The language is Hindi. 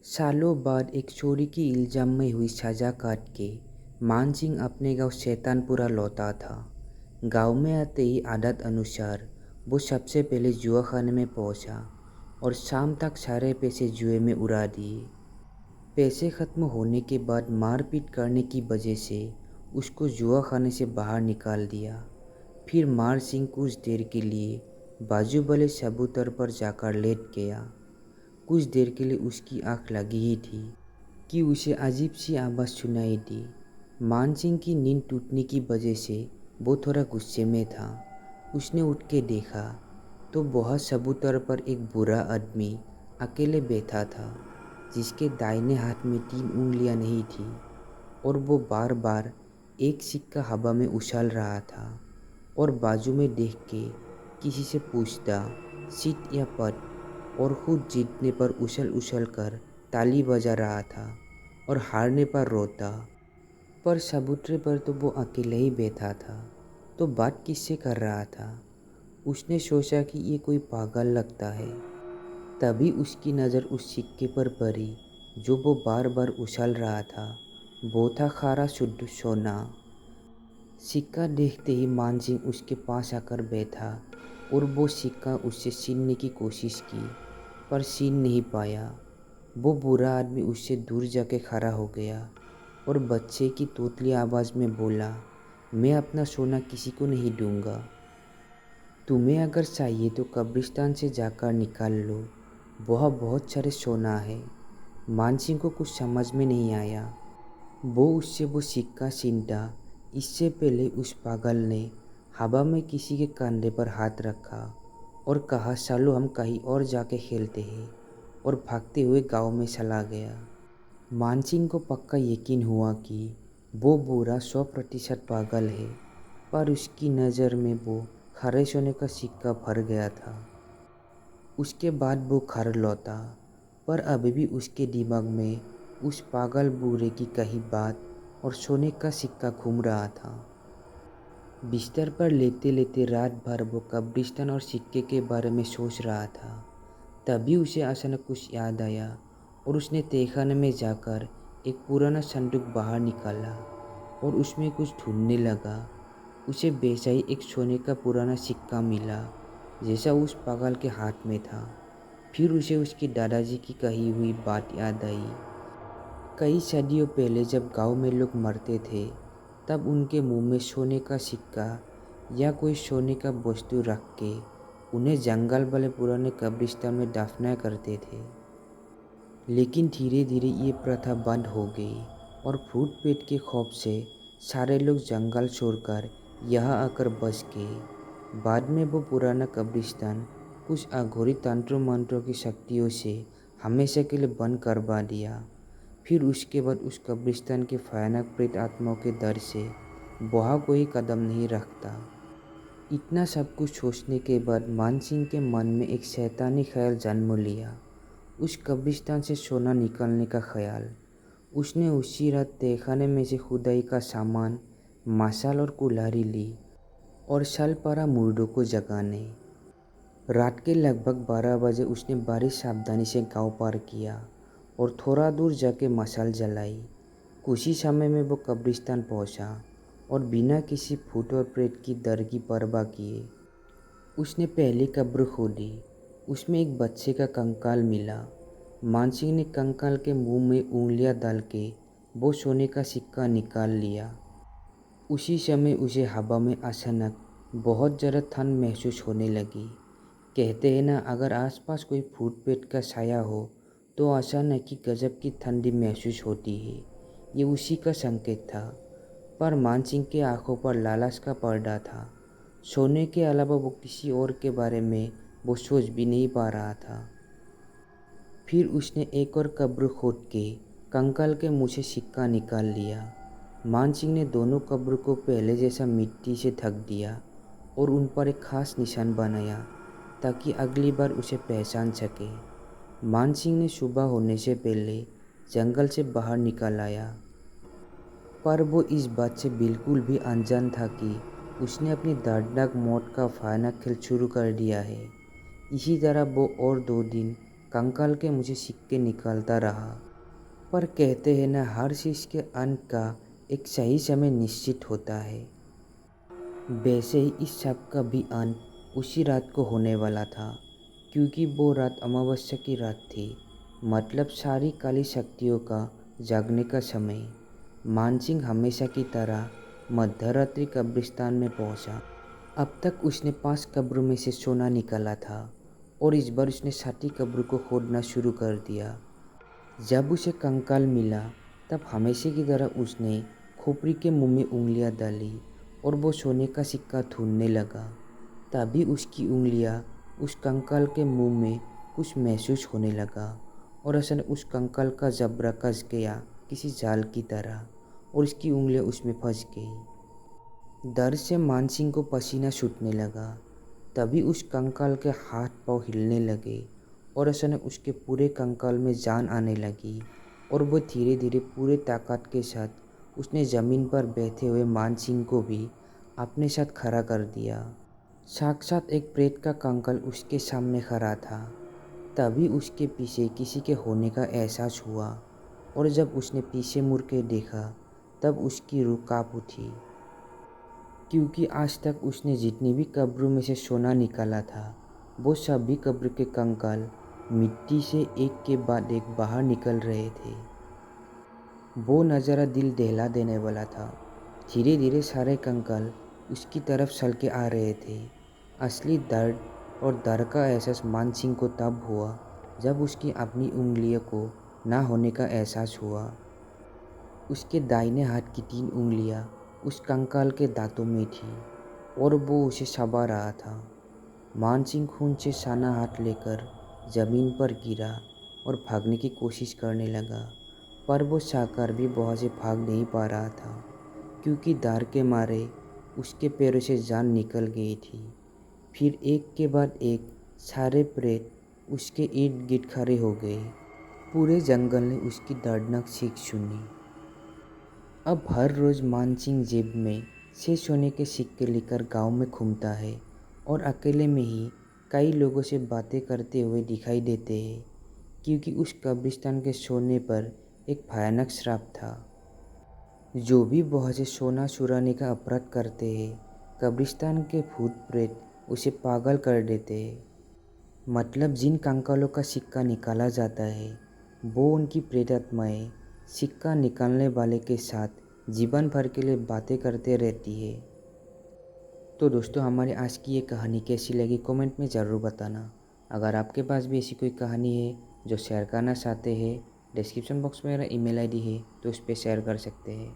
सालों बाद एक चोरी की इल्जाम में हुई सजा काट के मान सिंह अपने गांव शैतानपुरा लौटा था। गांव में आते ही आदत अनुसार वो सबसे पहले जुआ खाने में पहुंचा और शाम तक सारे पैसे जुए में उड़ा दिए। पैसे खत्म होने के बाद मारपीट करने की वजह से उसको जुआ खाने से बाहर निकाल दिया। फिर मार सिंह कुछ देर के लिए बाजू वाले चबूतर पर जाकर लेट गया। कुछ देर के लिए उसकी आंख लगी ही थी कि उसे अजीब सी आवाज़ सुनाई दी। मानसिंह की नींद टूटने की वजह से वो थोड़ा गुस्से में था। उसने उठ के देखा तो बहुत चबूतर पर एक बूढ़ा आदमी अकेले बैठा था, जिसके दाहिने हाथ में 3 उंगलियां नहीं थी और वो बार बार एक सिक्का हवा में उछाल रहा था और बाजू में देख के किसी से पूछता सीट या पद, और खुद जीतने पर उछल उछल कर ताली बजा रहा था और हारने पर रोता। पर चबूतरे पर तो वो अकेले ही बैठा था, तो बात किससे कर रहा था। उसने सोचा कि ये कोई पागल लगता है। तभी उसकी नज़र उस सिक्के पर पड़ी जो वो बार बार उछल रहा था। वो था खारा शुद्ध सोना। सिक्का देखते ही मानसिंह उसके पास आकर बैठा और वो सिक्का उससे छीनने की कोशिश की, पर छीन नहीं पाया। वो बुरा आदमी उससे दूर जाके खड़ा हो गया और बच्चे की तोतली आवाज़ में बोला, मैं अपना सोना किसी को नहीं दूंगा। तुम्हें अगर चाहिए तो कब्रिस्तान से जाकर निकाल लो, वह बहुत सारे सोना है। मानसिंह को कुछ समझ में नहीं आया। वो उससे वो सिक्का छीनता इससे पहले उस पागल ने हवा में किसी के कंधे पर हाथ रखा और कहा, चलो हम कहीं और जाके खेलते हैं, और भागते हुए गांव में चला गया। मानसिंह को पक्का यकीन हुआ कि वो बूढ़ा 100% पागल है, पर उसकी नज़र में वो खरे सोने का सिक्का भर गया था। उसके बाद वो घर लौटा, पर अभी भी उसके दिमाग में उस पागल बूढ़े की कही बात और सोने का सिक्का घूम रहा था। बिस्तर पर लेटे लेटे रात भर वो कब्रिस्तान और सिक्के के बारे में सोच रहा था। तभी उसे अचानक कुछ याद आया और उसने तहखाने में जाकर एक पुराना संदूक बाहर निकाला और उसमें कुछ ढूंढने लगा। उसे वैसा ही एक सोने का पुराना सिक्का मिला जैसा उस पागल के हाथ में था। फिर उसे उसके दादाजी की कही हुई बात याद आई। कई सदियों पहले जब गांव में लोग मरते थे, तब उनके मुंह में सोने का सिक्का या कोई सोने का वस्तु रख के उन्हें जंगल वाले पुराने कब्रिस्तान में दफनाया करते थे। लेकिन धीरे धीरे ये प्रथा बंद हो गई और भूत पेट के खौफ से सारे लोग जंगल छोड़कर यहाँ आकर बस गए। बाद में वो पुराना कब्रिस्तान कुछ अघोरी तंत्रों मंत्रों की शक्तियों से हमेशा के लिए बंद करवा दिया। फिर उसके बाद उस कब्रिस्तान के भयानक प्रेत आत्माओं के डर से वहाँ कोई कदम नहीं रखता। इतना सब कुछ सोचने के बाद मानसिंह के मन में एक शैतानी ख्याल जन्म लिया, उस कब्रिस्तान से सोना निकालने का ख्याल। उसने उसी रात तहखाने में से खुदाई का सामान, मशाल और कुल्हाड़ी ली और चल पड़ा मुर्दों को जगाने। रात के लगभग 12 बजे उसने बड़ी सावधानी से गांव पार किया और थोड़ा दूर जाके मशाल जलाई। कुछ ही समय में वो कब्रिस्तान पहुंचा और बिना किसी भूत और प्रेत की डर की परवाह किए उसने पहली कब्र खोदी। उसमें एक बच्चे का कंकाल मिला। मानसिंह ने कंकाल के मुंह में उंगलियां डाल के वो सोने का सिक्का निकाल लिया। उसी समय उसे हवा में अचानक बहुत ज़्यादा ठंड महसूस होने लगी। कहते हैं ना, अगर आसपास कोई भूत प्रेत का साया हो तो अचानक ही गजब की ठंडी महसूस होती है। ये उसी का संकेत था। पर मानसिंह के आंखों पर लालच का पर्दा था। सोने के अलावा वो किसी और के बारे में वो सोच भी नहीं पा रहा था। फिर उसने एक और कब्र खोद के कंकाल के मुंह से सिक्का निकाल लिया। मानसिंह ने दोनों कब्र को पहले जैसा मिट्टी से ढक दिया और उन पर एक खास निशान बनाया ताकि अगली बार उसे पहचान सके। मानसिंह ने सुबह होने से पहले जंगल से बाहर निकल आया, पर वो इस बात से बिल्कुल भी अनजान था कि उसने अपनी दर्दनाक मौत का भयानक खेल शुरू कर दिया है। इसी तरह वो और 2 दिन कंकाल के मुझे सिक्के निकालता रहा। पर कहते हैं ना, हर चीज़ के अंत का एक सही समय निश्चित होता है। वैसे ही इस सब का भी अंत उसी रात को होने वाला था, क्योंकि वो रात अमावस्या की रात थी, मतलब सारी काली शक्तियों का जागने का समय। मानसिंह हमेशा की तरह मध्यरात्रि कब्रिस्तान में पहुंचा। अब तक उसने 5 कब्रों में से सोना निकाला था और इस बार उसने 6ठी कब्र को खोदना शुरू कर दिया। जब उसे कंकाल मिला तब हमेशा की तरह उसने खोपड़ी के मुंह में उंगलियां डाली और वो सोने का सिक्का ढूंढने लगा। तभी उसकी उंगलियां उस कंकाल के मुंह में कुछ महसूस होने लगा और अचानक उस कंकाल का जबड़ा कस गया किसी जाल की तरह और उसकी उंगलियां उसमें फंस गई। डर से मानसिंह को पसीना छूटने लगा। तभी उस कंकाल के हाथ पांव हिलने लगे और अचानक उसके पूरे कंकाल में जान आने लगी और वो धीरे धीरे पूरे ताकत के साथ उसने ज़मीन पर बैठे हुए मानसिंह को भी अपने साथ खड़ा कर दिया। साक्षात एक प्रेत का कंकाल उसके सामने खड़ा था। तभी उसके पीछे किसी के होने का एहसास हुआ और जब उसने पीछे मुड़ के देखा तब उसकी रूह कांप उठी, क्योंकि आज तक उसने जितनी भी कब्रों में से सोना निकाला था वो सभी कब्र के कंकाल मिट्टी से एक के बाद एक बाहर निकल रहे थे। वो नज़ारा दिल दहला देने वाला था। धीरे धीरे सारे कंकाल उसकी तरफ चल के आ रहे थे। असली दर्द और डर का एहसास मानसिंह को तब हुआ जब उसकी अपनी उंगलियों को ना होने का एहसास हुआ। उसके दाहिने हाथ की 3 उंगलियां उस कंकाल के दांतों में थी और वो उसे चबा रहा था। मानसिंह खून से सना हाथ लेकर ज़मीन पर गिरा और भागने की कोशिश करने लगा, पर वो चाहकर भी वहाँ से भाग नहीं पा रहा था, क्योंकि डर के मारे उसके पैरों से जान निकल गई थी। फिर एक के बाद एक सारे प्रेत उसके इर्द गिर्द खड़े हो गए। पूरे जंगल ने उसकी दर्दनाक चीख सुनी। अब हर रोज़ मानसिंह जेब में से सोने के सिक्के लेकर गांव में घूमता है और अकेले में ही कई लोगों से बातें करते हुए दिखाई देते हैं, क्योंकि उस कब्रिस्तान के सोने पर एक भयानक श्राप था। जो भी वहाँ से सोना चुराने का अपराध करते हैं, कब्रिस्तान के भूत प्रेत उसे पागल कर देते हैं। मतलब जिन कंकालों का सिक्का निकाला जाता है वो उनकी प्रेतात्माएं सिक्का निकालने वाले के साथ जीवन भर के लिए बातें करते रहती है। तो दोस्तों, हमारी आज की ये कहानी कैसी लगी कमेंट में ज़रूर बताना। अगर आपके पास भी ऐसी कोई कहानी है जो शेयर करना चाहते हैं, डिस्क्रिप्शन बॉक्स में मेरा ईमेल आईडी है तो उस पर शेयर कर सकते हैं।